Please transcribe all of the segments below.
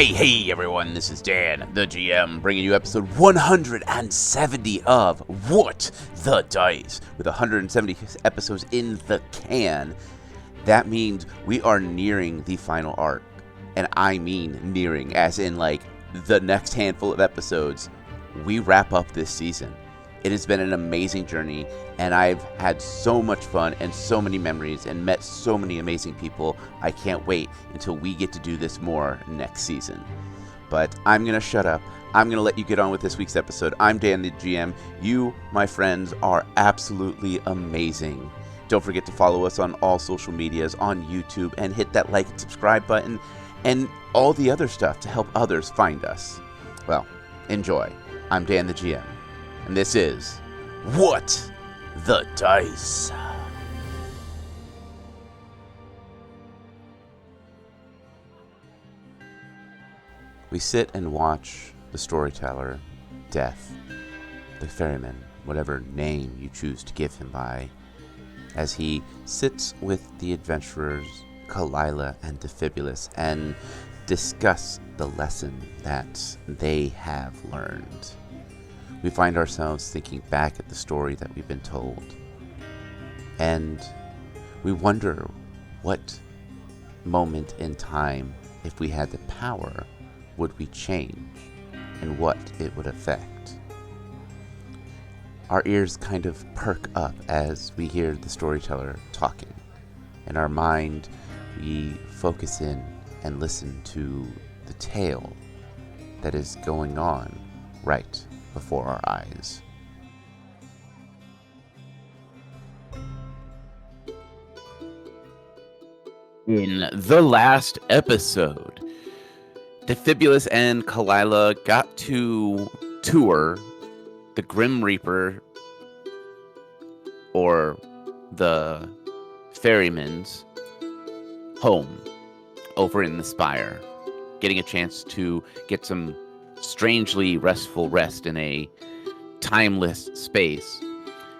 Hey everyone, this is Dan, the GM, bringing you episode 170 of What the Dice. With 170 episodes in the can, that means we are nearing the final arc. And I mean nearing, as in like the next handful of episodes, we wrap up this season. It has been an amazing journey, and I've had so much fun and so many memories and met so many amazing people. I can't wait until we get to do this more next season. But I'm going to shut up. I'm going to let you get on with this week's episode. I'm Dan, the GM. You, my friends, are absolutely amazing. Don't forget to follow us on all social medias, on YouTube, and hit that like and subscribe button and all the other stuff to help others find us. Well, enjoy. I'm Dan, the GM. And this is What the Dice. We sit and watch the storyteller, Death, the ferryman, whatever name you choose to give him by, as he sits with the adventurers, Kalila and Defibulus, and discuss the lesson that they have learned. We find ourselves thinking back at the story that we've been told. And we wonder what moment in time, if we had the power, would we change and what it would affect. Our ears kind of perk up as we hear the storyteller talking. In our mind, we focus in and listen to the tale that is going on right before our eyes. In the last episode, Defibulus and Kalila got to tour the Grim Reaper, or the ferryman's home over in the Spire, getting a chance to get some strangely restful rest in a timeless space.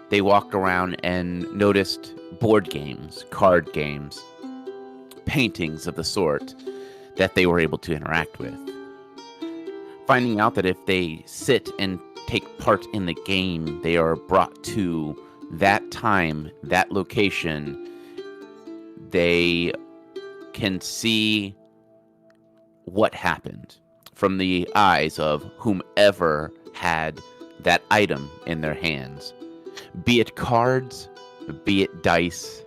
They walked around and noticed board games, card games, paintings of the sort that they were able to interact with. Finding out that if they sit and take part in the game, they are brought to that time, that location. They can see what happened from the eyes of whomever had that item in their hands, be it cards, be it dice,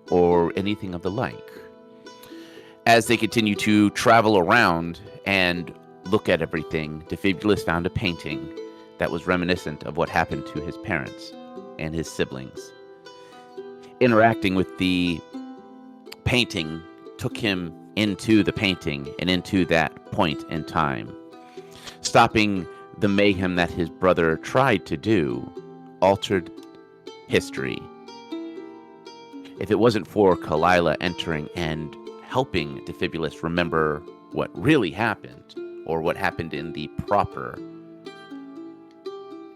or anything of the like. As they continue to travel around and look at everything, Defibulus found a painting that was reminiscent of what happened to his parents and his siblings. Interacting with the painting took him into the painting and into that point in time, stopping the mayhem that his brother tried to do, altered history. If it wasn't for Kalila entering and helping Defibulus remember what really happened, or what happened in the proper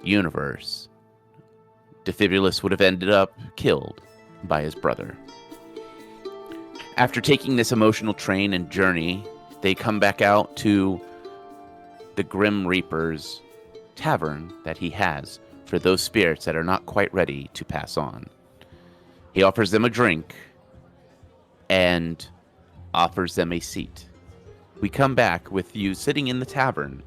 universe, Defibulus would have ended up killed by his brother. After taking this emotional train and journey, they come back out to the Grim Reaper's tavern that he has for those spirits that are not quite ready to pass on. He offers them a drink and offers them a seat. We come back with you sitting in the tavern,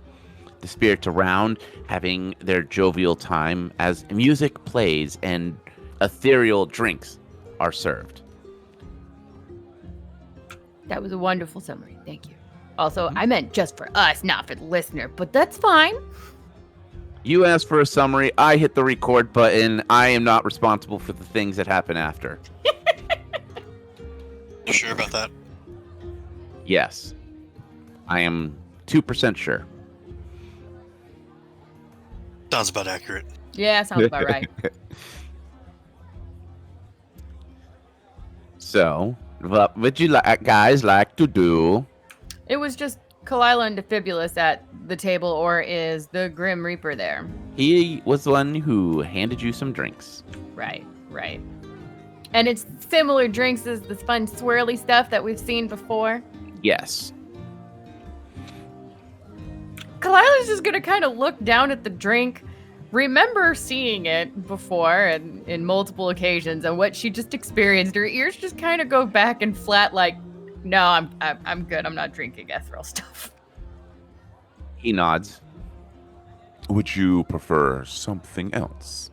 the spirits around having their jovial time as music plays and ethereal drinks are served. That was a wonderful summary. Thank you. Also, I meant just for us, not for the listener, but that's fine. You asked for a summary. I hit the record button. I am not responsible for the things that happen after. You sure about that? Yes. I am 2% sure. Sounds about accurate. Yeah, sounds about right. So, what would you guys like to do? It was just Kalila and Defibulus at the table, or is the Grim Reaper there? He was the one who handed you some drinks. Right. And it's similar drinks as the fun swirly stuff that we've seen before? Yes. is just gonna kind of look down at the drink, remember seeing it before and in multiple occasions, and what she just experienced. Her ears just kind of go back and flat, like, no, I'm good. I'm not drinking ethereal stuff. He nods. Would you prefer something else?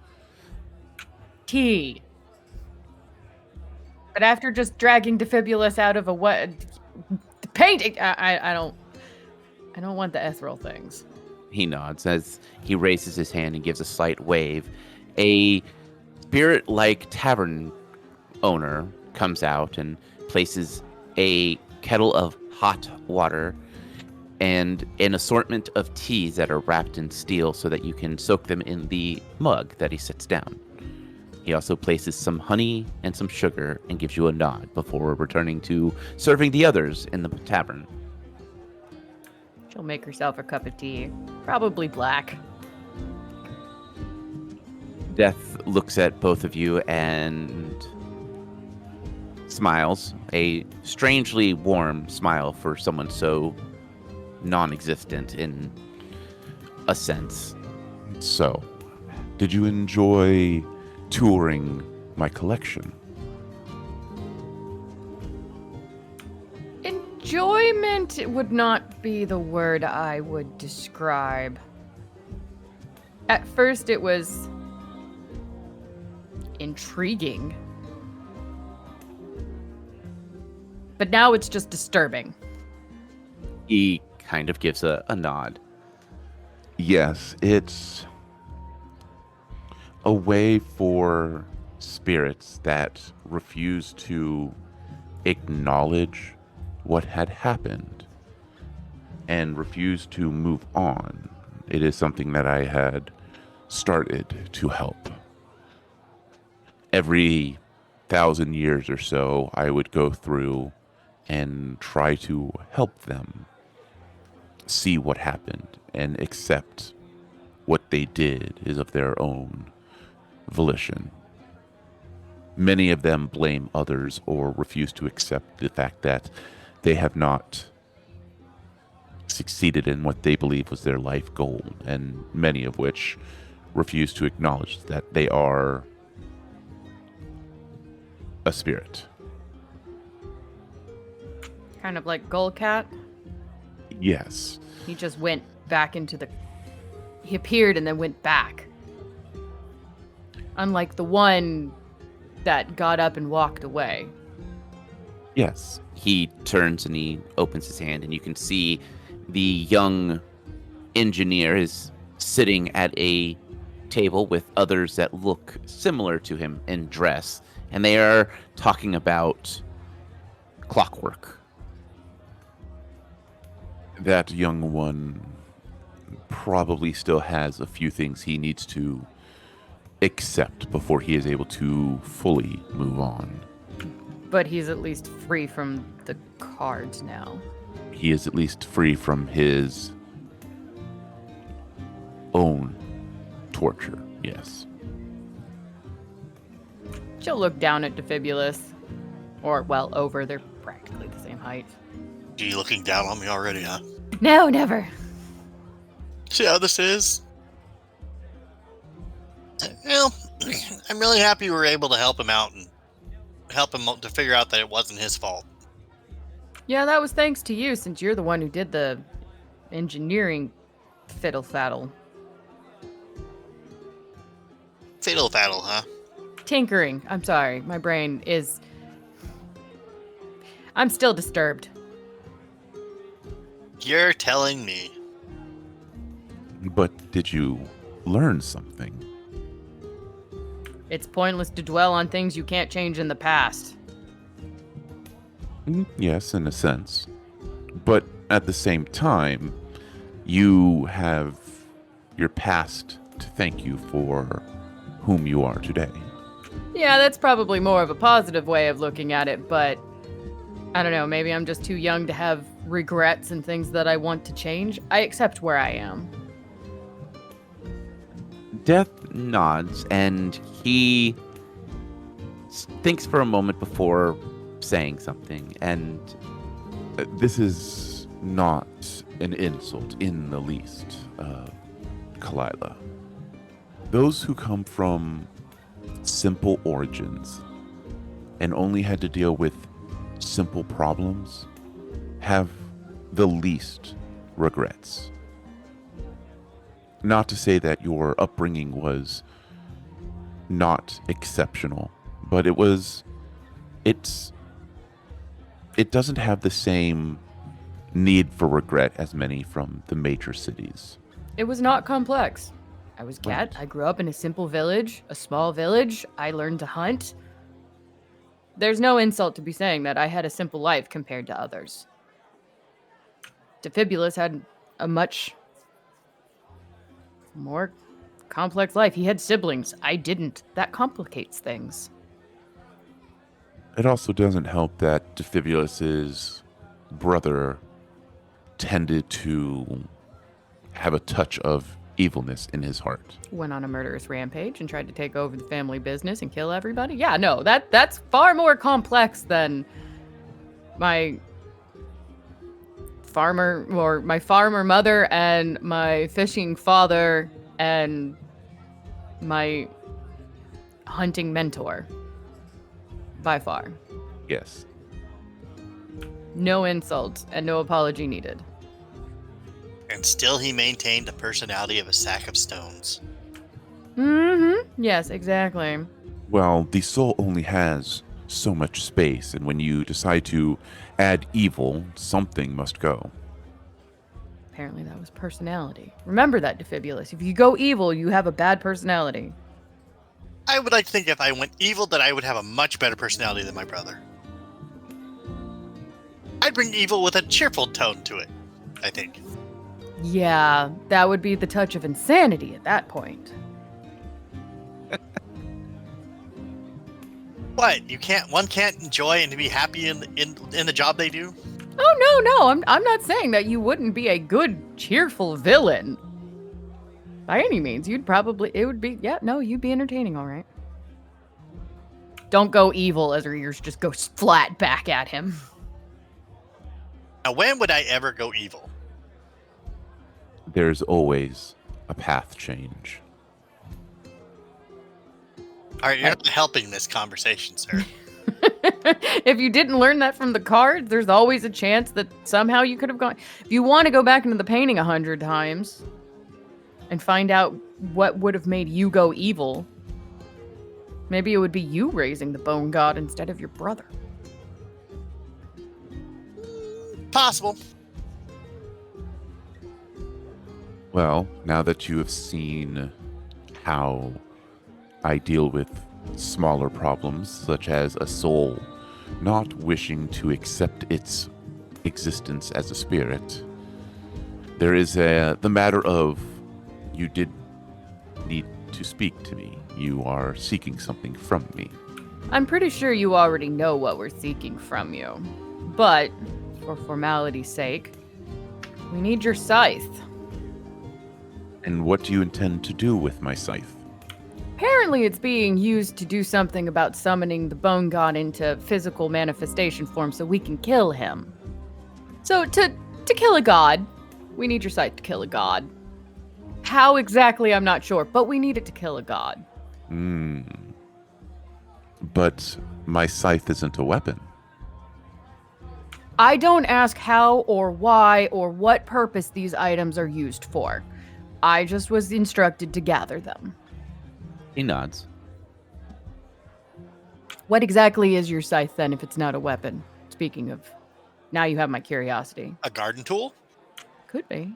Tea. But after just dragging Defibulus out of a painting, I don't want the ethereal things. He nods as he raises his hand and gives a slight wave. A spirit-like tavern owner comes out and places a kettle of hot water and an assortment of teas that are wrapped in steel so that you can soak them in the mug that he sits down. He also places some honey and some sugar and gives you a nod before returning to serving the others in the tavern. She'll make herself a cup of tea, probably black. Death looks at both of you and smiles, a strangely warm smile for someone so non-existent in a sense. So, did you enjoy touring my collection? Enjoyment would not be the word I would describe. At first, it was intriguing. But now it's just disturbing. He kind of gives a nod. Yes, it's a way for spirits that refuse to acknowledge what had happened and refuse to move on. It is something that I had started to help. Every 1,000 years or so, I would go through and try to help them see what happened and accept what they did is of their own volition. Many of them blame others or refuse to accept the fact that they have not succeeded in what they believe was their life goal, and many of which refuse to acknowledge that they are a spirit. Kind of like Gullcat. Yes. He just went back into the... He appeared and then went back. Unlike the one that got up and walked away. Yes. He turns and he opens his hand, and you can see the young engineer is sitting at a table with others that look similar to him in dress, and they are talking about clockwork. That young one probably still has a few things he needs to accept before he is able to fully move on. But he's at least free from the cards now. He is at least free from his own torture, yes. She'll look down at Defibulus. Or, well, over. They're practically the same height. Are you looking down on me already, huh? No, never. See how this is? Well, I'm really happy we were able to help him out and help him to figure out that it wasn't his fault. Yeah, that was thanks to you, since you're the one who did the engineering fiddle-faddle. Fiddle-faddle, huh? Tinkering. I'm sorry. My brain is... I'm still disturbed. You're telling me. But did you learn something? It's pointless to dwell on things you can't change in the past. Yes, in a sense. But at the same time, you have your past to thank you for whom you are today. Yeah, that's probably more of a positive way of looking at it, but I don't know, maybe I'm just too young to have regrets and things that I want to change. I accept where I am. Death nods, and he thinks for a moment before saying something, and This is not not an insult in the least, Kalila. Those who come from simple origins and only had to deal with simple problems have the least regrets. Not to say that your upbringing was not exceptional, but it doesn't have the same need for regret as many from the major cities. It was not complex. I was cat. Right. I grew up in a simple village, a small village. I learned to hunt. There's no insult to be saying that I had a simple life compared to others. Defibulus had a much more complex life. He had siblings. I didn't. That complicates things. It also doesn't help that Defibulus's brother tended to have a touch of evilness in his heart. Went on a murderous rampage and tried to take over the family business and kill everybody. Yeah, no, that's far more complex than my farmer mother and my fishing father and my hunting mentor. By far. Yes. No insult and no apology needed. And still he maintained the personality of a sack of stones. Mm-hmm. Yes, exactly. Well, the soul only has so much space, and when you decide to add evil, something must go. Apparently that was personality. Remember that, Defibulus. If you go evil, you have a bad personality. I would like to think if I went evil that I would have a much better personality than my brother. I'd bring evil with a cheerful tone to it, I think. Yeah, that would be the touch of insanity at that point. What? One can't enjoy and be happy in the job they do? Oh, no, I'm not saying that you wouldn't be a good, cheerful villain. By any means, you'd be entertaining, all right. Don't go evil, as her ears just go flat back at him. Now, when would I ever go evil? There's always a path change. All right, you're not helping this conversation, sir. If you didn't learn that from the cards, there's always a chance that somehow you could have gone. If you want to go back into the painting 100 times and find out what would have made you go evil, maybe it would be you raising the bone god instead of your brother. Possible. Well, now that you have seen how I deal with smaller problems, such as a soul not wishing to accept its existence as a spirit, there is the matter of you did need to speak to me. You are seeking something from me. I'm pretty sure you already know what we're seeking from you. But, for formality's sake, we need your scythe. And what do you intend to do with my scythe? Apparently it's being used to do something about summoning the bone god into physical manifestation form so we can kill him. So, to kill a god, we need your scythe to kill a god. How exactly, I'm not sure, but we need it to kill a god. But my scythe isn't a weapon. I don't ask how or why or what purpose these items are used for. I just was instructed to gather them. He nods. What exactly is your scythe then if it's not a weapon? Speaking of, now you have my curiosity. A garden tool? Could be.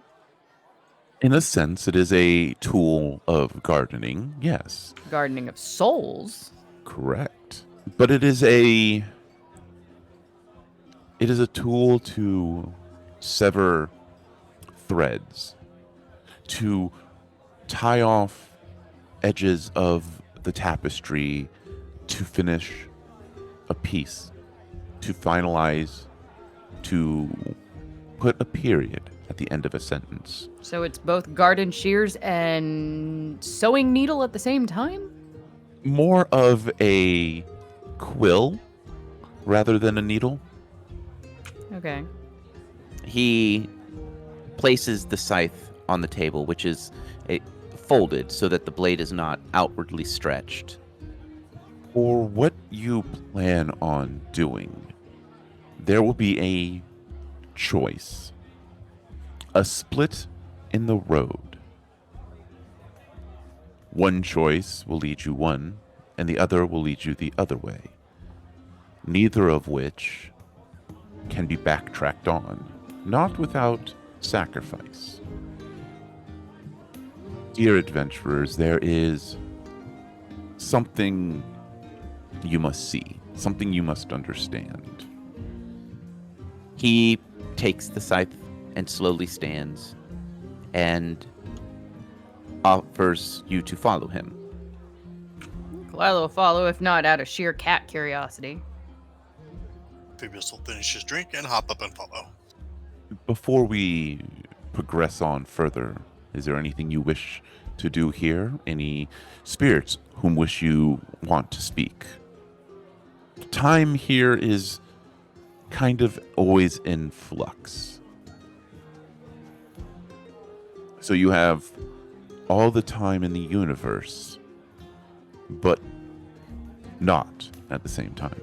In a sense, it is a tool of gardening, yes. Gardening of souls. Correct. But it is a tool to sever threads, to tie off edges of the tapestry, to finish a piece, to finalize, to put a period at the end of a sentence. So it's both garden shears and sewing needle at the same time? More of a quill rather than a needle. Okay. He places the scythe on the table, which is folded so that the blade is not outwardly stretched. For what you plan on doing, there will be a choice. A split in the road. One choice will lead you one, and the other will lead you the other way. Neither of which can be backtracked on, not without sacrifice. Dear adventurers, there is something you must see, something you must understand. He takes the scythe and slowly stands and offers you to follow him. Kalila will follow, if not out of sheer cat curiosity. Phoebus will finish his drink and hop up and follow. Before we progress on further, is there anything you wish to do here? Any spirits whom wish you want to speak? Time here is kind of always in flux. So you have all the time in the universe, but not at the same time.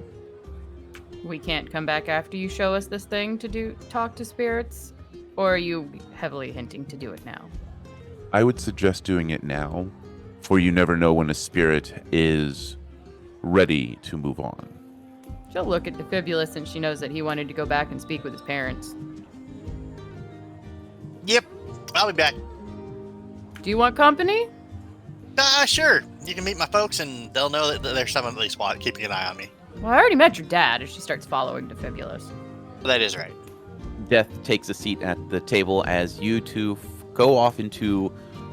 We can't come back after you show us this thing to talk to spirits? Or are you heavily hinting to do it now? I would suggest doing it now, for you never know when a spirit is ready to move on. She'll look at Defibulus and she knows that he wanted to go back and speak with his parents. Yep, I'll be back. Do you want company? Sure. You can meet my folks, and they'll know that there's someone at least keeping an eye on me. Well, I already met your dad as she starts following Defibulus. That is right. Death takes a seat at the table as you two go off into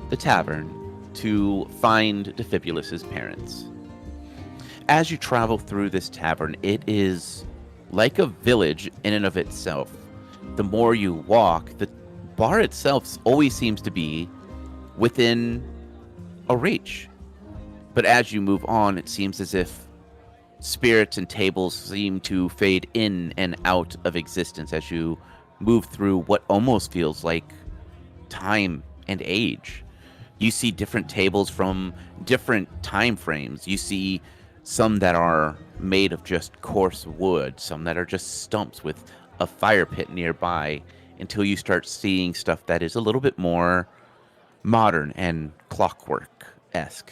the tavern to find Defibulus's parents. As you travel through this tavern, it is like a village in and of itself. The more you walk, the bar itself always seems to be within a reach. But as you move on, it seems as if spirits and tables seem to fade in and out of existence as you move through what almost feels like time and age. You see different tables from different time frames. You see some that are made of just coarse wood, some that are just stumps with a fire pit nearby, until you start seeing stuff that is a little bit more modern and clockwork-esque.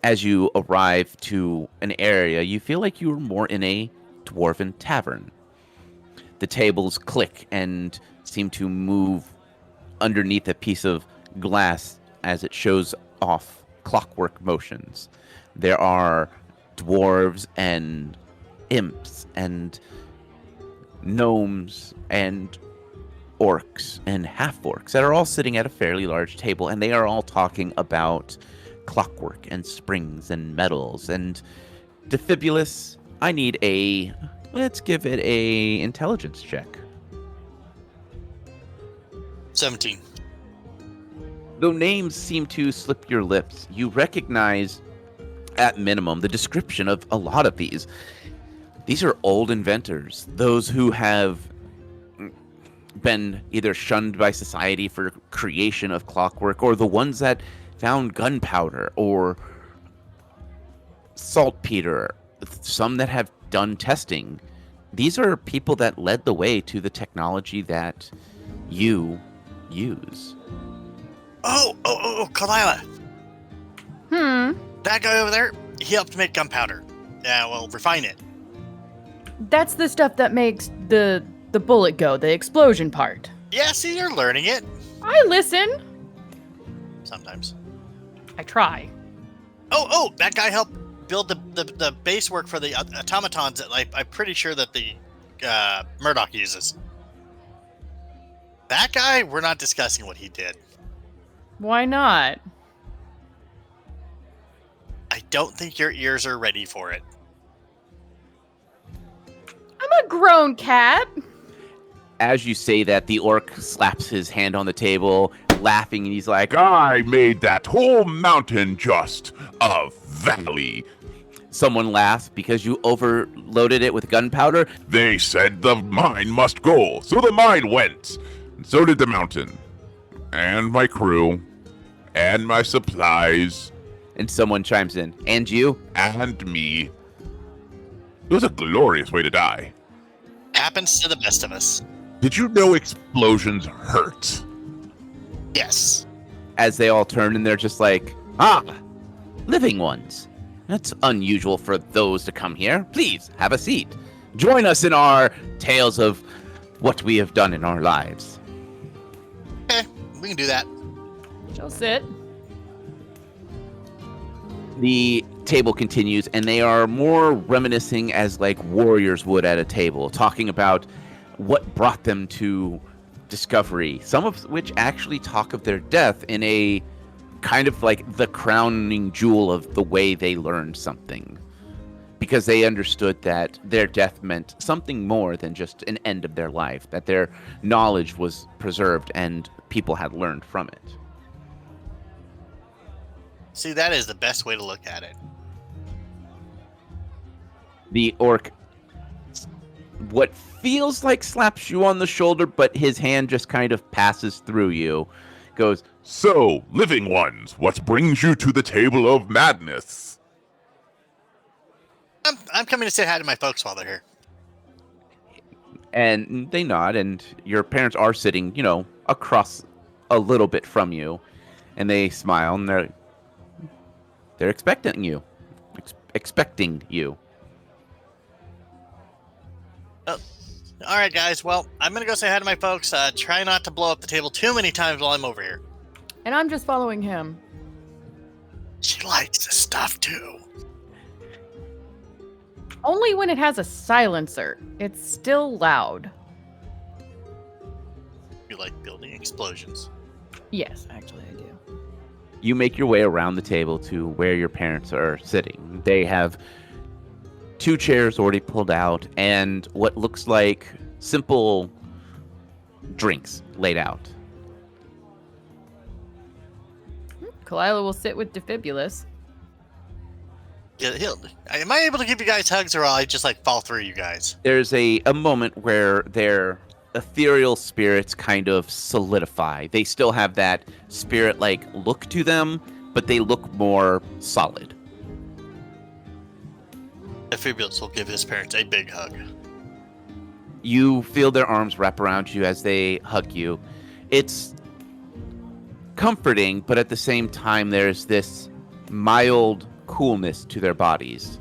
As you arrive to an area, you feel like you are more in a dwarven tavern. The tables click and seem to move underneath a piece of glass as it shows off clockwork motions. There are dwarves and imps and gnomes and orcs and half-orcs that are all sitting at a fairly large table, and they are all talking about clockwork and springs and metals. And Defibulus, I need let's give it a intelligence check. 17. Though names seem to slip your lips, you recognize, at minimum, the description of a lot of these. These are old inventors, those who have been either shunned by society for creation of clockwork, or the ones that found gunpowder or saltpeter, some that have done testing. These are people that led the way to the technology that you use. Oh, Kalila. That guy over there, he helped make gunpowder. Yeah, well, refine it. That's the stuff that makes the bullet go, the explosion part. Yeah, see, you're learning it. I listen. Sometimes. I try. Oh, that guy helped build the base work for the automatons that I'm pretty sure that the Murdoch uses. That guy, we're not discussing what he did. Why not? I don't think your ears are ready for it. I'm a grown cat. As you say that, the orc slaps his hand on the table, laughing, and he's like, I made that whole mountain just a valley. Someone laughs because you overloaded it with gunpowder. They said the mine must go, so the mine went. And so did the mountain. And my crew. And my supplies. And someone chimes in. And you? And me. It was a glorious way to die. Happens to the best of us. Did you know explosions hurt? Yes. As they all turn and they're just like, ah, living ones. That's unusual for those to come here. Please, have a seat. Join us in our tales of what we have done in our lives. Okay, we can do that. She'll sit. The table continues, and they are more reminiscing as like warriors would at a table, talking about what brought them to discovery, some of which actually talk of their death in a kind of like the crowning jewel of the way they learned something. Because they understood that their death meant something more than just an end of their life, that their knowledge was preserved and people had learned from it. See, that is the best way to look at it. The orc, what feels like slaps you on the shoulder, but his hand just kind of passes through you, goes, So, living ones, what brings you to the table of madness? I'm coming to say hi to my folks while they're here. and they nod, and your parents are sitting, across a little bit from you, and they smile, and they're expecting you. Expecting you. Oh, all right, guys. Well, I'm going to go say hi to my folks. Try not to blow up the table too many times while I'm over here. And I'm just following him. She likes the stuff, too. Only when it has a silencer. It's still loud. You like building explosions. Yes, actually I do. You make your way around the table to where your parents are sitting. They have 2 chairs already pulled out and what looks like simple drinks laid out. Kalila will sit with Defibulus. Yeah, am I able to give you guys hugs, or will I just fall through you guys? There's a moment where their ethereal spirits kind of solidify. They still have that spirit-like look to them, but they look more solid. Defibulus will give his parents a big hug. You feel their arms wrap around you as they hug you. It's comforting, but at the same time, there's this mild coolness to their bodies.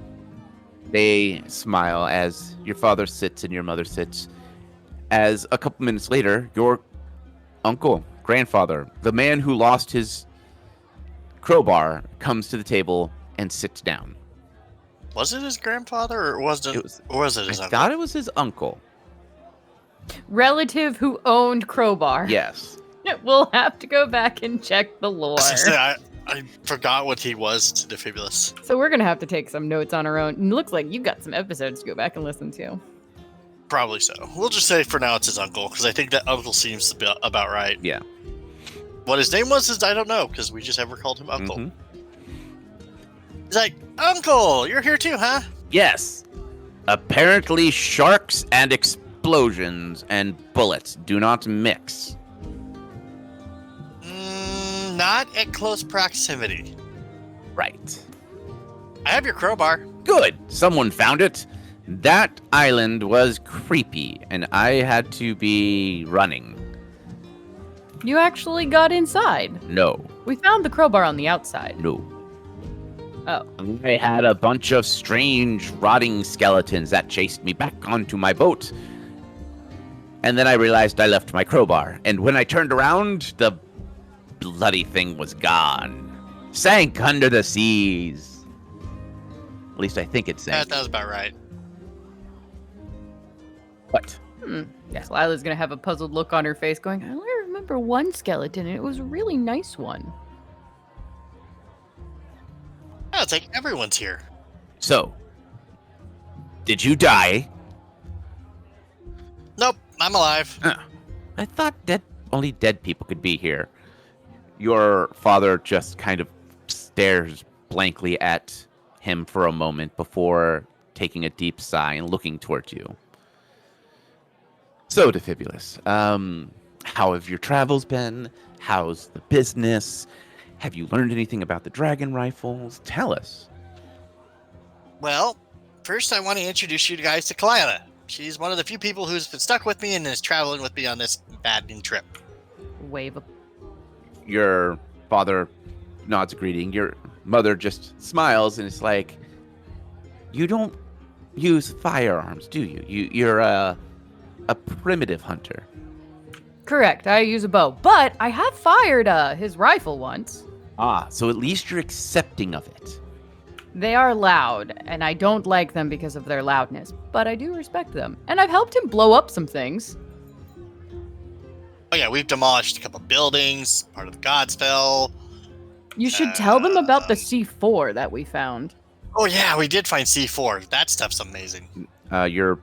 They smile as your father sits and your mother sits. As a couple minutes later, your uncle, grandfather, the man who lost his crowbar, comes to the table and sits down. Was it his grandfather, or was it his I uncle? thought it was his uncle. Relative who owned Crowbar. Yes. We'll have to go back and check the lore. I forgot what he was to Defibulus. So we're going to have to take some notes on our own. And it looks like you've got some episodes to go back and listen to. Probably so. We'll just say for now it's his uncle, because I think that uncle seems to be about right. Yeah. What his name was, I don't know, because we just ever called him Uncle. Mm-hmm. He's like, Uncle, you're here too, huh? Yes. Apparently sharks and explosions and bullets do not mix. Not at close proximity. Right. I have your crowbar. Good. Someone found it. That island was creepy, and I had to be running. You actually got inside. No. We found the crowbar on the outside. No. Oh. I had a bunch of strange, rotting skeletons that chased me back onto my boat. And then I realized I left my crowbar. And when I turned around, the bloody thing was gone. Sank under the seas. At least I think it sank. That was about right. What? Yes, Lila's going to have a puzzled look on her face going, I only remember one skeleton, and it was a really nice one. Oh, it's like everyone's here. So, did you die? Nope, I'm alive. I thought only dead people could be here. Your father just kind of stares blankly at him for a moment before taking a deep sigh and looking towards you. So, Defibulus, how have your travels been? How's the business? Have you learned anything about the dragon rifles? Tell us. Well, first I want to introduce you guys to Kalila. She's one of the few people who's been stuck with me and is traveling with me on this maddening trip. Wave. Your father nods a greeting. Your mother just smiles and it's like, you don't use firearms, do you? You're a primitive hunter. Correct. I use a bow, but I have fired his rifle once. Ah, so at least you're accepting of it. They are loud, and I don't like them because of their loudness, but I do respect them. And I've helped him blow up some things. Oh yeah, we've demolished a couple buildings, part of the Godspell. You should tell them about the C4 that we found. Oh yeah, we did find C4. That stuff's amazing. Your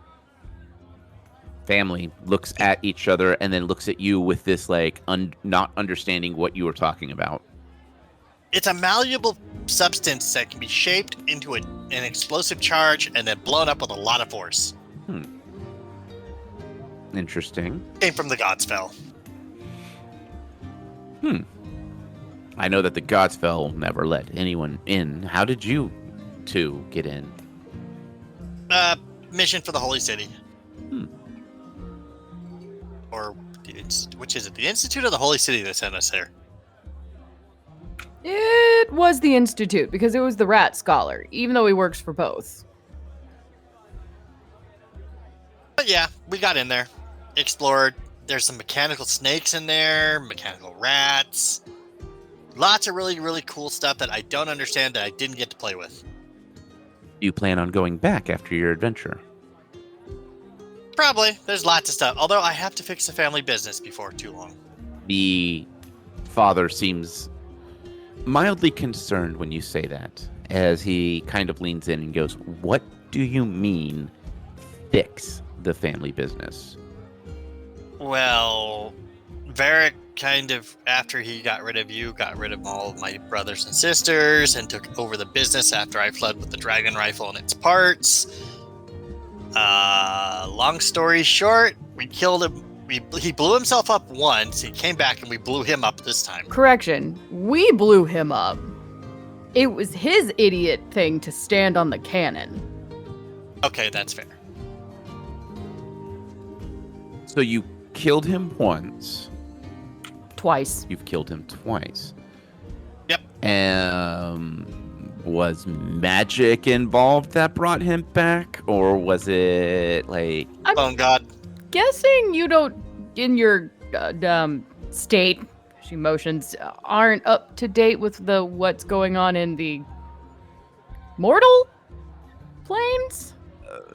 family looks at each other and then looks at you with this, like, not understanding what you were talking about. It's a malleable substance that can be shaped into an explosive charge and then blown up with a lot of force. Interesting. Came from the Godspell. I know that the Godspell never let anyone in. How did you two get in? Mission for the Holy City. Or, which is it? The Institute or the Holy City that sent us there? It was the Institute, because it was the Rat Scholar, even though he works for both. But yeah, we got in there. Explored. There's some mechanical snakes in there, mechanical rats. Lots of really, really cool stuff that I don't understand that I didn't get to play with. Do you plan on going back after your adventure? Probably. There's lots of stuff. Although I have to fix the family business before too long. The father seems mildly concerned when you say that, as he kind of leans in and goes, "What do you mean, fix the family business?" Well, Varric kind of, after he got rid of you, got rid of all of my brothers and sisters and took over the business after I fled with the dragon rifle and its parts. Long story short, we killed him. He blew himself up once. He came back and we blew him up this time. Correction, we blew him up. It was his idiot thing to stand on the cannon. Okay, that's fair. So you killed him once. Twice. You've killed him twice. Yep. Was magic involved that brought him back? Or was it like... Oh, God. Guessing you don't, in your state, emotions aren't up to date with what's going on in the mortal planes?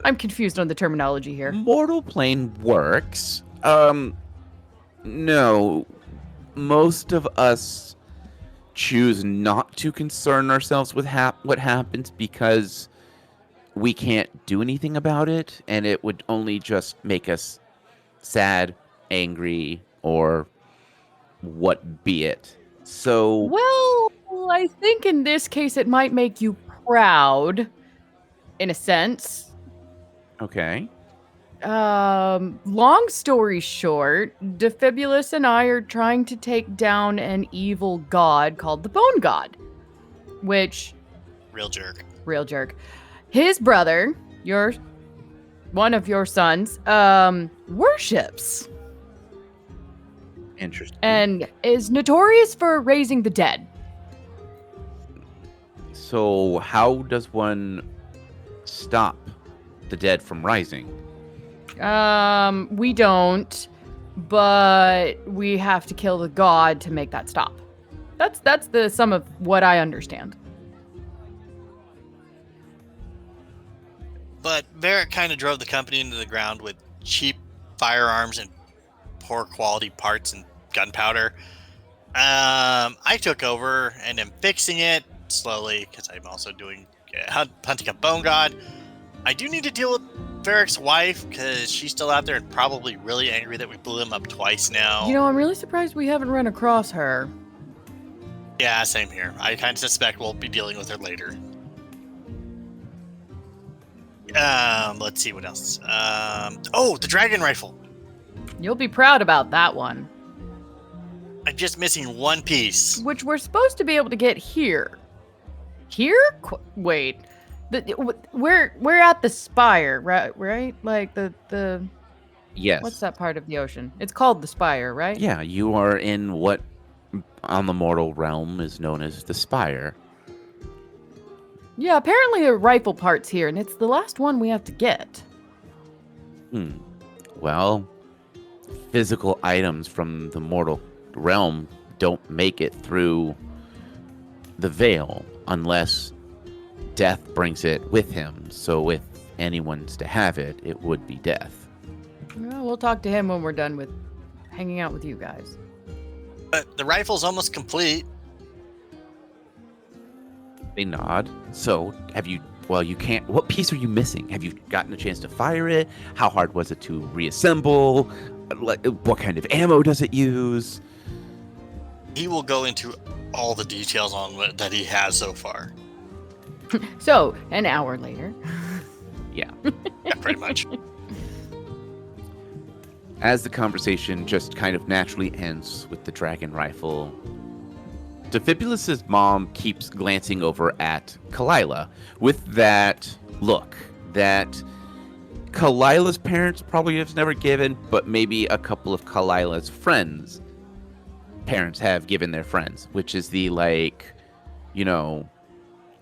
I'm confused on the terminology here. Mortal plane works. No. Most of us choose not to concern ourselves with what happens because we can't do anything about it, and it would only just make us sad, angry, or what be it. So... Well, I think in this case it might make you proud, in a sense. Okay. Long story short, Defibulus and I are trying to take down an evil god called the Bone God, which... Real jerk. Real jerk. His brother, one of your sons, worships. Interesting. And is notorious for raising the dead. So how does one stop the dead from rising? We don't, but we have to kill the god to make that stop. That's the sum of what I understand. But Varric kind of drove the company into the ground with cheap firearms and poor quality parts and gunpowder. I took over and am fixing it slowly because I'm also doing hunting a bone god. I do need to deal with Varric's wife because she's still out there and probably really angry that we blew him up twice now. You know, I'm really surprised we haven't run across her. Yeah, same here. I kind of suspect we'll be dealing with her later. Let's see what else. Oh, the dragon rifle. You'll be proud about that one. just missing one piece. Which we're supposed to be able to get here. Here? Wait. We're at the spire, right? Like the Yes. what's that part of the ocean? It's called the spire, right? Yeah, you are in what on the mortal realm is known as the spire. Yeah, apparently there are rifle parts here, and it's the last one we have to get. Well, physical items from the mortal realm don't make it through the veil unless death brings it with him. So if anyone's to have it, it would be death. Well, we'll talk to him when we're done with hanging out with you guys. But the rifle's almost complete. They nod. So have you... Well, you can't... What piece are you missing? Have you gotten a chance to fire it? How hard was it to reassemble? Like, what kind of ammo does it use? He will go into all the details on what that he has so far. So, an hour later. Yeah. Yeah, pretty much. As the conversation just kind of naturally ends with the dragon rifle, Defibulus's mom keeps glancing over at Kalila with that look that Kalila's parents probably have never given, but maybe a couple of Kalila's friends' parents have given their friends, which is the, like, you know,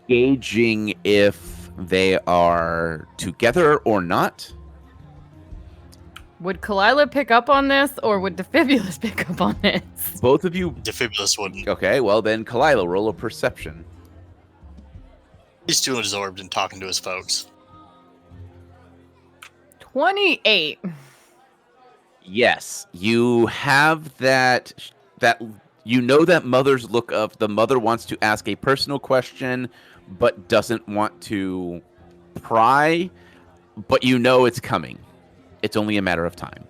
gauging if they are together or not. Would Kalila pick up on this, or would Defibulus pick up on this? Both of you. Defibulus wouldn't. Okay, well then, Kalila, roll a perception. He's too absorbed in talking to his folks. 28. Yes, you have that you know that mother's look of the mother wants to ask a personal question but doesn't want to pry, but you know it's coming. It's only a matter of time.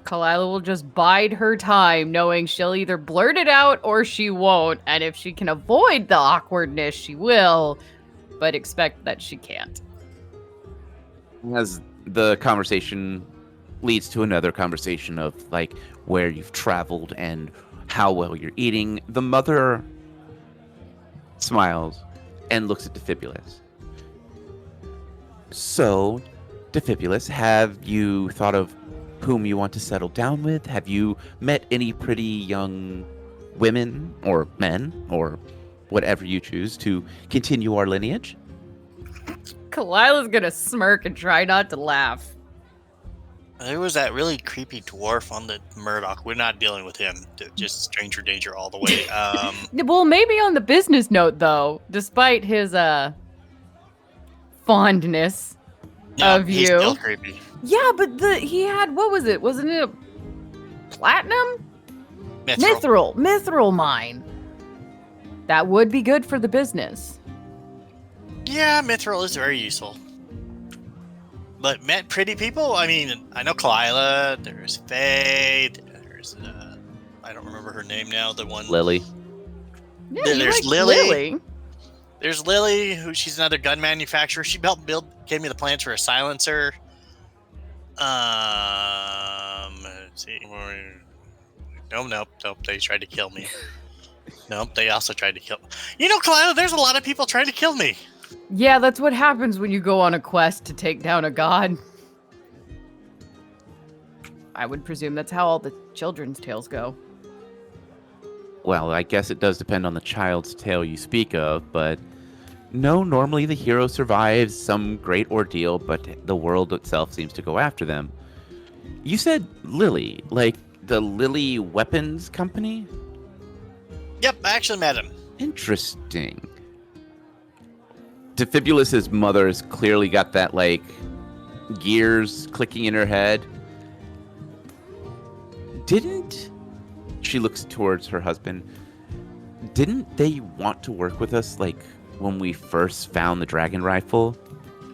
Kalila will just bide her time, knowing she'll either blurt it out or she won't. And if she can avoid the awkwardness, she will, but expect that she can't. As the conversation leads to another conversation of, like, where you've traveled and how well you're eating, the mother smiles and looks at Defibulus. So, Defibulus, have you thought of whom you want to settle down with? Have you met any pretty young women or men or whatever you choose to continue our lineage? Kalila's gonna smirk and try not to laugh. There was that really creepy dwarf on the Murdoch. We're not dealing with him. Just stranger danger all the way. Well, maybe on the business note, though, despite his fondness of he's you. still creepy. Yeah, but he had, what was it? Wasn't it a platinum? Mithril mine. That would be good for the business. Yeah, Mithril is very useful. But met pretty people? I mean, I know Kalila, there's Faye, there's, I don't remember her name now, the one... Lily. Yeah, There's you like Lily. There's Lily, who she's another gun manufacturer. She helped gave me the plans for a silencer. Let's see. Nope. They tried to kill me. Nope, they also tried to kill me. You know, Kalila, there's a lot of people trying to kill me. Yeah, that's what happens when you go on a quest to take down a god. I would presume that's how all the children's tales go. Well, I guess it does depend on the child's tale you speak of, but no, normally the hero survives some great ordeal, but the world itself seems to go after them. You said Lily, like the Lily Weapons Company? Yep, I actually met him. Interesting. Defibulus's mother has clearly got that, like, gears clicking in her head. She looks towards her husband. Didn't they want to work with us, like, when we first found the dragon rifle?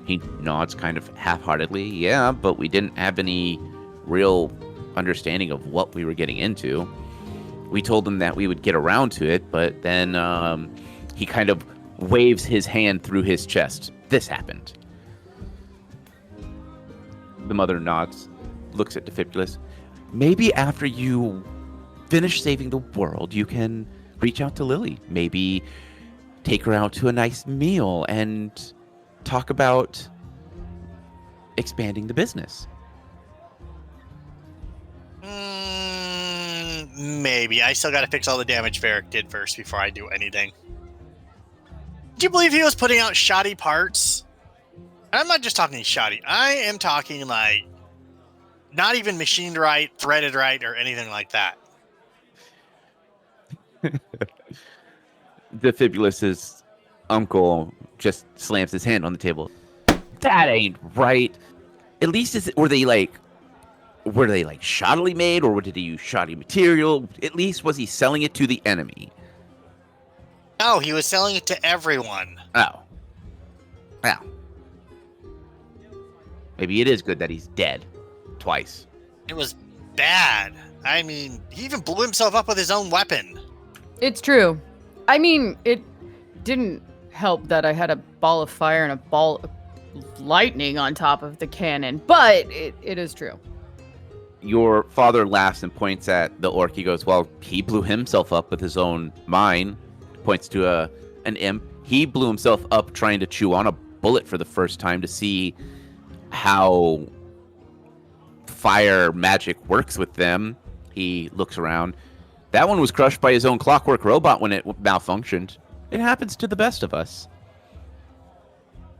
He nods kind of half-heartedly. Yeah, but we didn't have any real understanding of what we were getting into. We told them that we would get around to it, but then he kind of waves his hand through his chest. This happened. The mother nods, looks at Defibulus. Maybe after you finish saving the world, you can reach out to Lily. Maybe take her out to a nice meal and talk about expanding the business. Maybe. I still got to fix all the damage Varric did first before I do anything. Do you believe he was putting out shoddy parts? I'm not just talking shoddy. I am talking like not even machined right, threaded right, or anything like that. Defibulus's uncle just slams his hand on the table. That ain't right. At least were they like shoddily made, or did he use shoddy material? At least was he selling it to the enemy? No, he was selling it to everyone. Oh. Well. Maybe it is good that he's dead. Twice. It was bad. I mean, he even blew himself up with his own weapon. It's true. I mean, it didn't help that I had a ball of fire and a ball of lightning on top of the cannon, but it is true. Your father laughs and points at the orc. He goes, well, he blew himself up with his own mine. Points to an imp. He blew himself up trying to chew on a bullet for the first time to see how fire magic works with them. He looks around. That one was crushed by his own clockwork robot when it malfunctioned. It happens to the best of us.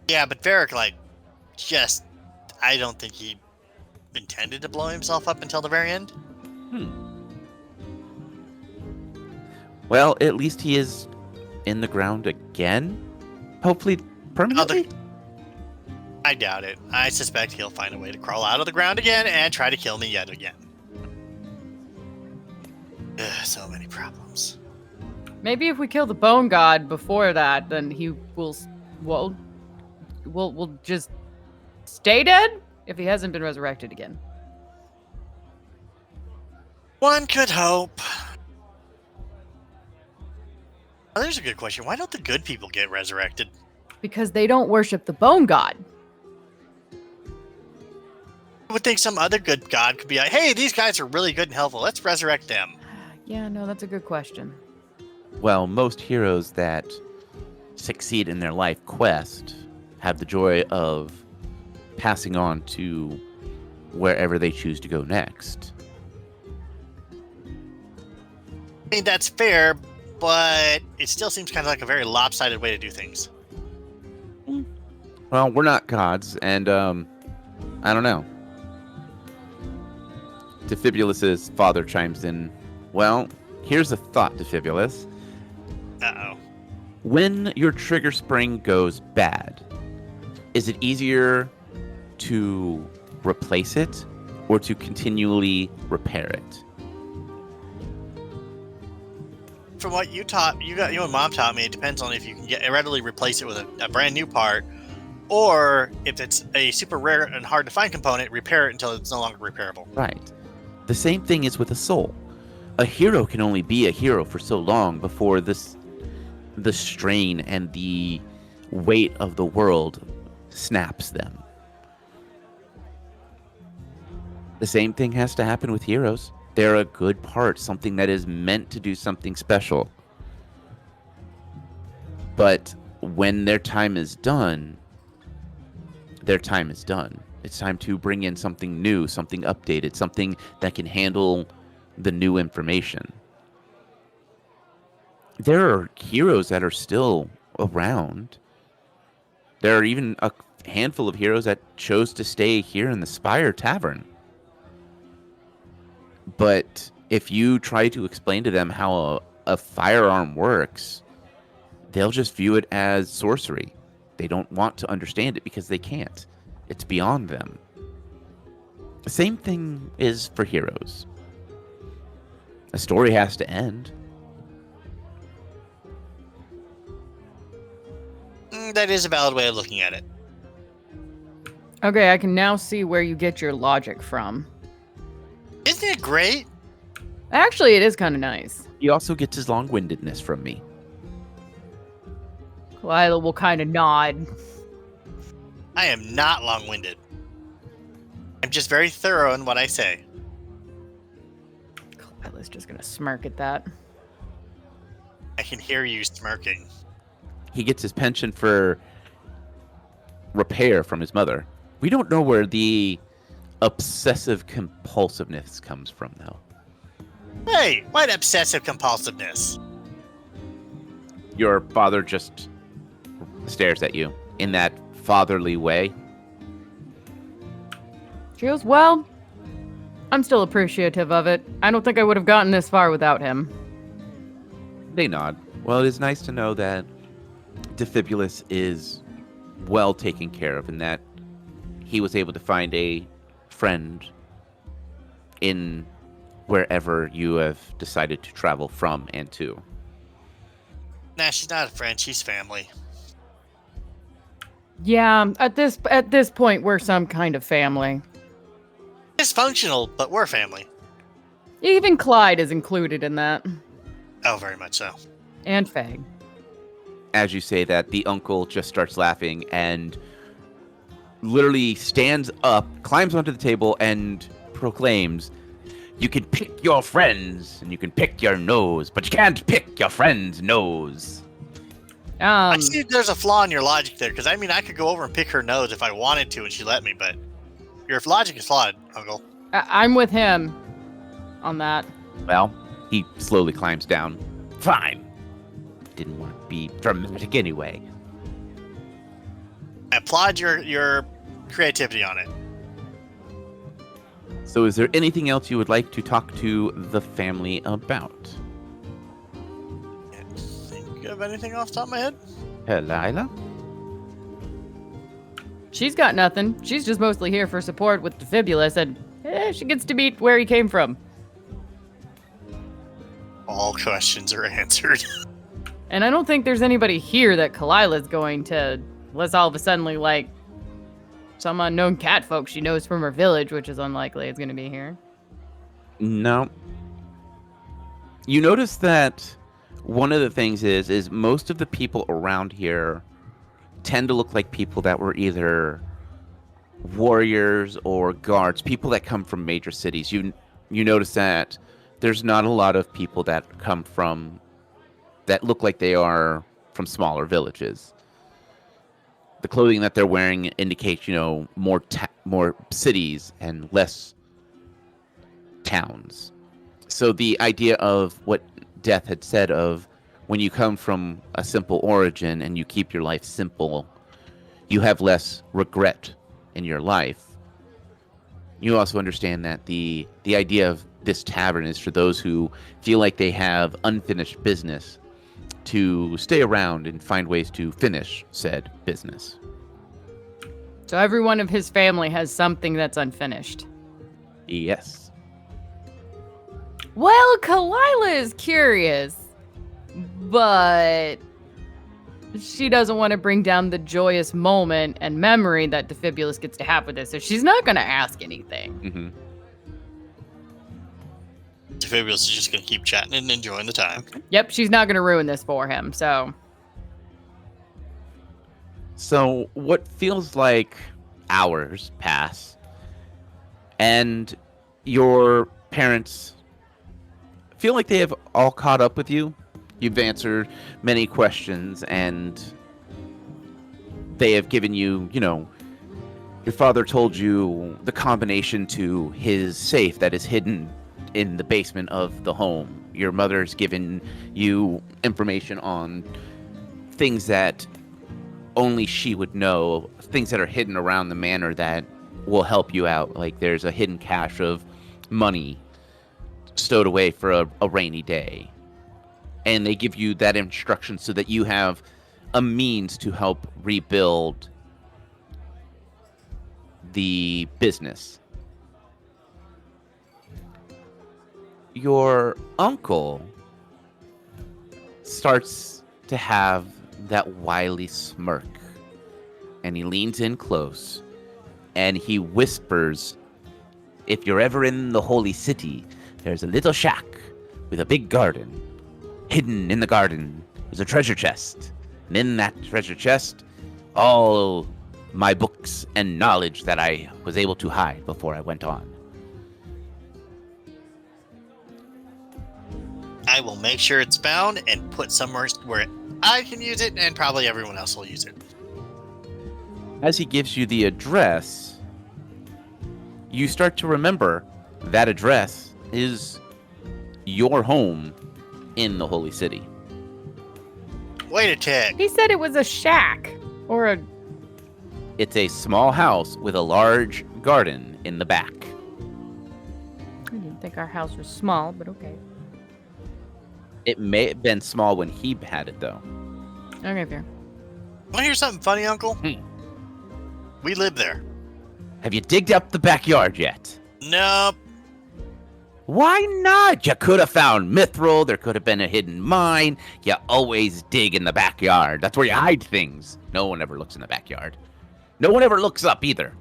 Yeah, but Varric, I don't think he intended to blow himself up until the very end. Well, at least he is in the ground again. Hopefully permanently. I doubt it. I suspect he'll find a way to crawl out of the ground again and try to kill me yet again. Ugh, so many problems. Maybe if we kill the bone god before that, then he will just stay dead if he hasn't been resurrected again. One could hope. Oh, there's a good question. Why don't the good people get resurrected? Because they don't worship the bone god. I would think some other good god could be like, hey, these guys are really good and helpful. Let's resurrect them. Yeah, no, that's a good question. Well, most heroes that succeed in their life quest have the joy of passing on to wherever they choose to go next. I mean, that's fair, but it still seems kind of like a very lopsided way to do things. Well, we're not gods, and I don't know. Defibulus's father chimes in. Well, here's a thought, Defibulus. Uh-oh. When your trigger spring goes bad, is it easier to replace it or to continually repair it? From what you and Mom taught me, it depends on if you can readily replace it with a brand new part, or if it's a super rare and hard to find component, repair it until it's no longer repairable. Right. The same thing is with a soul. A hero can only be a hero for so long before the strain and the weight of the world snaps them. The same thing has to happen with heroes. They're a good part, something that is meant to do something special. But when their time is done, their time is done. It's time to bring in something new, something updated, something that can handle the new information. There are heroes that are still around. There are even a handful of heroes that chose to stay here in the Spire Tavern. But if you try to explain to them how a firearm works, they'll just view it as sorcery. They don't want to understand it because they can't. It's beyond them. The same thing is for heroes. A story has to end. That is a valid way of looking at it. Okay, I can now see where you get your logic from. Isn't it great? Actually, it is kind of nice. He also gets his long-windedness from me. Lila will kind of nod. I am not long-winded. I'm just very thorough in what I say. Atlas just gonna smirk at that. I can hear you smirking. He gets his pension for repair from his mother. We don't know where the obsessive compulsiveness comes from, though. Hey, what obsessive compulsiveness? Your father just stares at you in that fatherly way. She goes, well, I'm still appreciative of it. I don't think I would have gotten this far without him. They nod. Well, it is nice to know that Defibulus is well taken care of and that he was able to find a friend in wherever you have decided to travel from and to. Nah, she's not a friend. She's family. Yeah, at this point, we're some kind of family. Dysfunctional, but we're family. Even Clyde is included in that. Oh, very much so. And Fag. As you say that, the uncle just starts laughing and literally stands up, climbs onto the table, and proclaims, "You can pick your friends and you can pick your nose, but you can't pick your friend's nose." I see there's a flaw in your logic there, because I mean, I could go over and pick her nose if I wanted to and she let me, but your logic is flawed, Uncle. I'm with him on that. Well, he slowly climbs down. Fine. Didn't want to be dramatic anyway. I applaud your creativity on it. So is there anything else you would like to talk to the family about? Can't think of anything off the top of my head. Lila? She's got nothing. She's just mostly here for support with Defibulus, and she gets to meet where he came from. All questions are answered. And I don't think there's anybody here that Kalila's going to, unless all of a sudden, like, some unknown cat folk she knows from her village, which is unlikely is going to be here. No. You notice that one of the things is most of the people around here tend to look like people that were either warriors or guards, people that come from major cities. You notice that there's not a lot of people that come from, that look like they are from smaller villages. The clothing that they're wearing indicates, more cities and less towns. So the idea of what Death had said of when you come from a simple origin and you keep your life simple, you have less regret in your life. You also understand that the idea of this tavern is for those who feel like they have unfinished business to stay around and find ways to finish said business. So every one of his family has something that's unfinished. Yes. Well, Kalila is curious, but she doesn't want to bring down the joyous moment and memory that Defibulus gets to have with this, so she's not going to ask anything. Mm-hmm. Defibulus is just going to keep chatting and enjoying the time. Yep, she's not going to ruin this for him, so... So what feels like hours pass, and your parents feel like they have all caught up with you. You've answered many questions, and they have given you, your father told you the combination to his safe that is hidden in the basement of the home. Your mother's given you information on things that only she would know, things that are hidden around the manor that will help you out. Like there's a hidden cache of money stowed away for a rainy day. And they give you that instruction so that you have a means to help rebuild the business. Your uncle starts to have that wily smirk, and he leans in close and he whispers, "If you're ever in the holy city, there's a little shack with a big garden. Hidden in the garden is a treasure chest, and in that treasure chest, all my books and knowledge that I was able to hide before I went on." I will make sure it's bound and put somewhere where I can use it, and probably everyone else will use it. As he gives you the address, you start to remember that address is your home in the Holy City. Wait a tick. He said it was a shack or a. It's a small house with a large garden in the back. I didn't think our house was small, but okay. It may have been small when he had it, though. Okay, fair. Want to hear something funny, Uncle? Hmm. We live there. Have you digged up the backyard yet? Nope. Why not? You could have found mithril. There could have been a hidden mine. You always dig in the backyard. That's where you hide things. No one ever looks in the backyard. No one ever looks up either.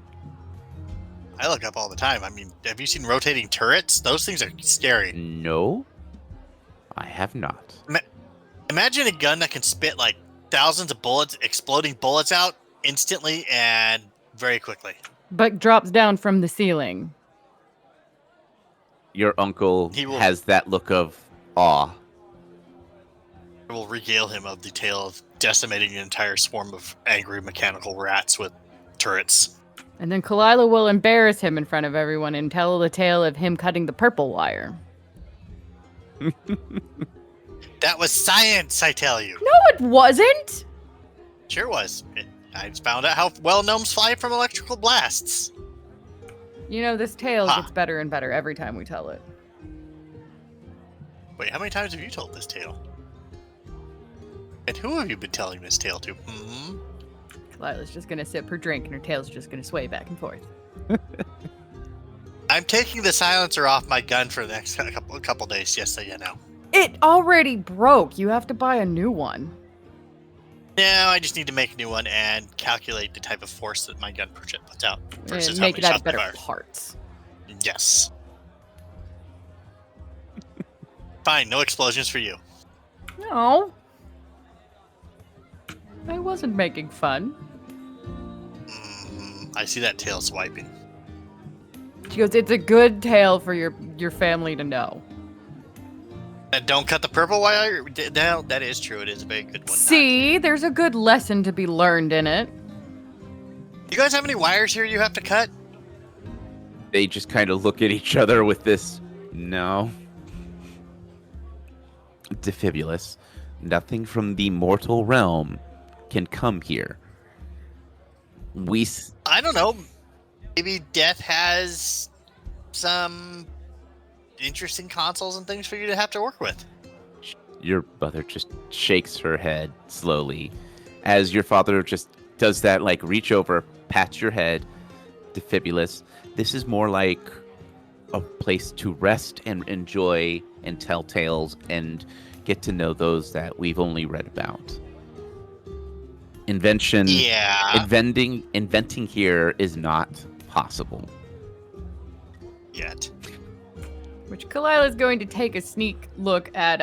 I look up all the time. I mean, have you seen rotating turrets? Those things are scary. No, I have not. Imagine a gun that can spit like thousands of bullets, exploding bullets out instantly and very quickly. But drops down from the ceiling. Your uncle He will- has that look of awe. I will regale him of the tale of decimating an entire swarm of angry mechanical rats with turrets. And then Kalila will embarrass him in front of everyone and tell the tale of him cutting the purple wire. That was science, I tell you. No, it wasn't! Sure was. I found out how well gnomes fly from electrical blasts. You know, this tale Ha. gets better and better every time we tell it. Wait, how many times have you told this tale? And who have you been telling this tale to? Hmm? Kalila's just gonna sip her drink and her tail's just gonna sway back and forth. I'm taking the silencer off my gun for the next couple days, just so you know. It already broke. You have to buy a new one. No, I just need to make a new one and calculate the type of force that my gun puts out versus And how make many it out shots of I better fired. parts. Yes. Fine, no explosions for you. No. I wasn't making fun. I see that tail swiping. She goes, it's a good tale for your family to know. And don't cut the purple wire. No, that is true. It is a very good one. See, there's a good lesson to be learned in it. You guys have any wires here you have to cut? They just kind of look at each other with this, no. Defibulous. Nothing from the mortal realm can come here. I don't know. Maybe Death has some interesting consoles and things for you to have to work with. Your mother just shakes her head slowly as your father just does that, like, reach over, pats your head. Defibulous. This is more like a place to rest and enjoy and tell tales and get to know those that we've only read about. Invention. Yeah. Inventing here is not possible. Yet. Which Kalila's going to take a sneak look at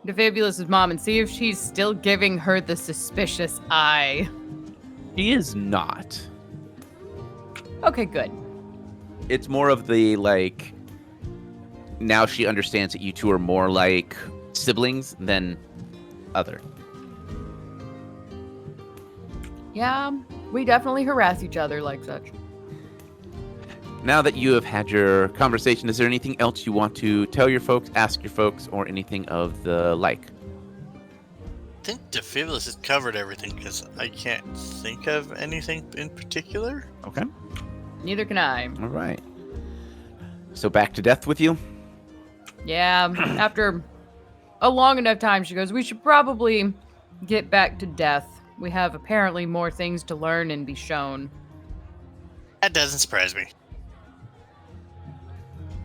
Defabulous's mom and see if she's still giving her the suspicious eye. She is not. Okay, good. It's more of the, like, now she understands that you two are more like siblings than other. Yeah, we definitely harass each other like such. Now that you have had your conversation, is there anything else you want to tell your folks, ask your folks, or anything of the like? I think Defibulous has covered everything because I can't think of anything in particular. Okay. Neither can I. All right. So back to Death with you? Yeah, after a long enough time, she goes, we should probably get back to Death. We have apparently more things to learn and be shown. That doesn't surprise me.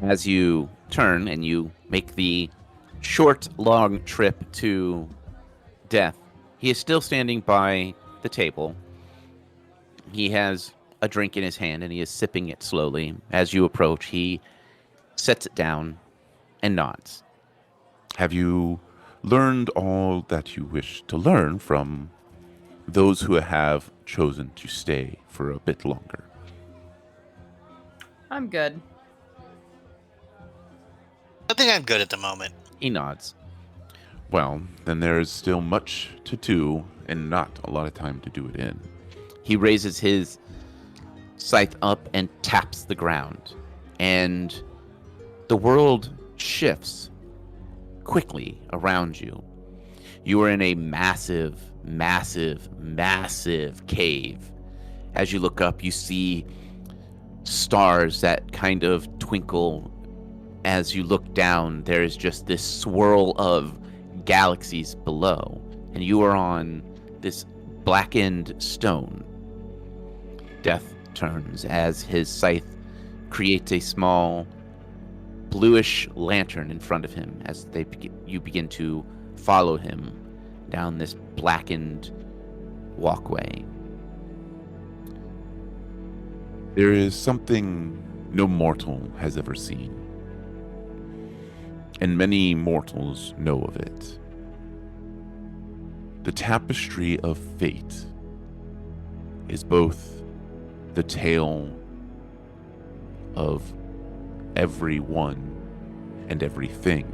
As you turn and you make the short, long trip to Death, he is still standing by the table. He has a drink in his hand and he is sipping it slowly. As you approach, he sets it down and nods. Have you learned all that you wish to learn from those who have chosen to stay for a bit longer? I'm good. I think I'm good at the moment. He nods. Well, then there is still much to do and not a lot of time to do it in. He raises his scythe up and taps the ground, and the world shifts quickly around you. You are in a massive, massive, massive cave. As you look up, you see stars that kind of twinkle. As you look down, there is just this swirl of galaxies below, and you are on this blackened stone. Death turns as his scythe creates a small bluish lantern in front of him as you begin to follow him down this blackened walkway. There is something no mortal has ever seen, and many mortals know of it. The tapestry of fate is both the tale of everyone and everything,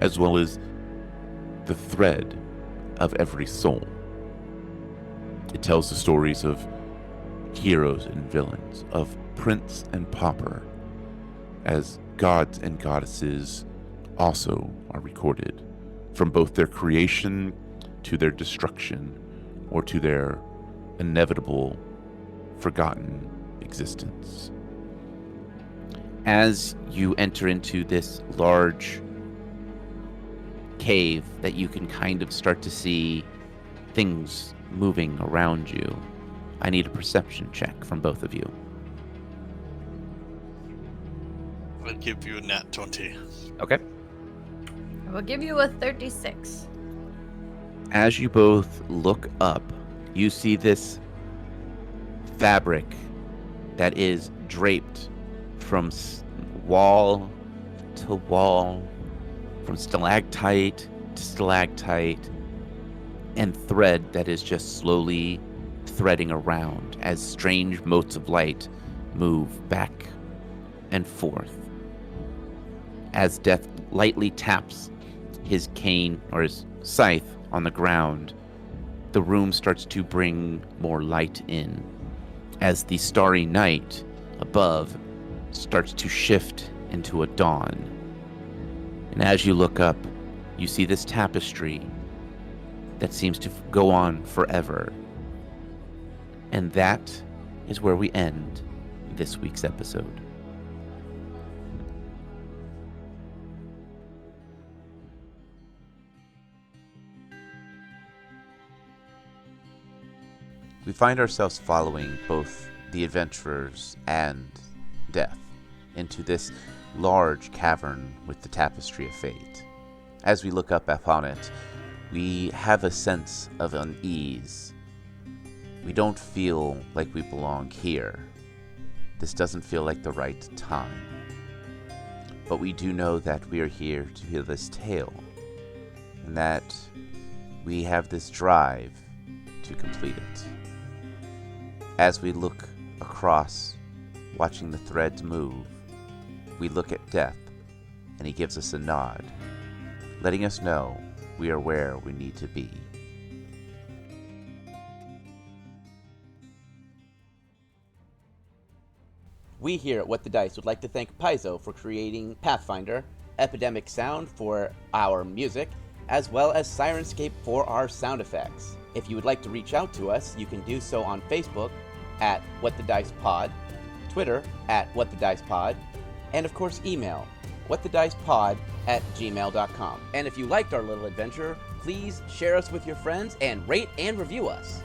as well as the thread of every soul. It tells the stories of heroes and villains, of prince and pauper, as gods and goddesses also are recorded, from both their creation to their destruction or to their inevitable forgotten existence. As you enter into this large cave that you can kind of start to see things moving around you, I need a perception check from both of you. I'll give you a nat 20. Okay. I will give you a 36. As you both look up, you see this fabric that is draped from wall to wall, from stalactite to stalactite, and thread that is just slowly threading around as strange motes of light move back and forth. As Death lightly taps his cane or his scythe on the ground, the room starts to bring more light in as the starry night above starts to shift into a dawn. And as you look up, you see this tapestry that seems to go on forever. And that is where we end this week's episode. We find ourselves following both the adventurers and Death into this large cavern with the tapestry of fate. As we look up upon it, we have a sense of unease. We don't feel like we belong here. This doesn't feel like the right time. But we do know that we are here to hear this tale, and that we have this drive to complete it. As we look across, watching the threads move, we look at Death, and he gives us a nod, letting us know we are where we need to be. We here at What the Dice would like to thank Paizo for creating Pathfinder, Epidemic Sound for our music, as well as Sirenscape for our sound effects. If you would like to reach out to us, you can do so on Facebook at What the Dice Pod, Twitter at What the Dice Pod, and of course email whatthedicepod@gmail.com. And if you liked our little adventure, please share us with your friends and rate and review us.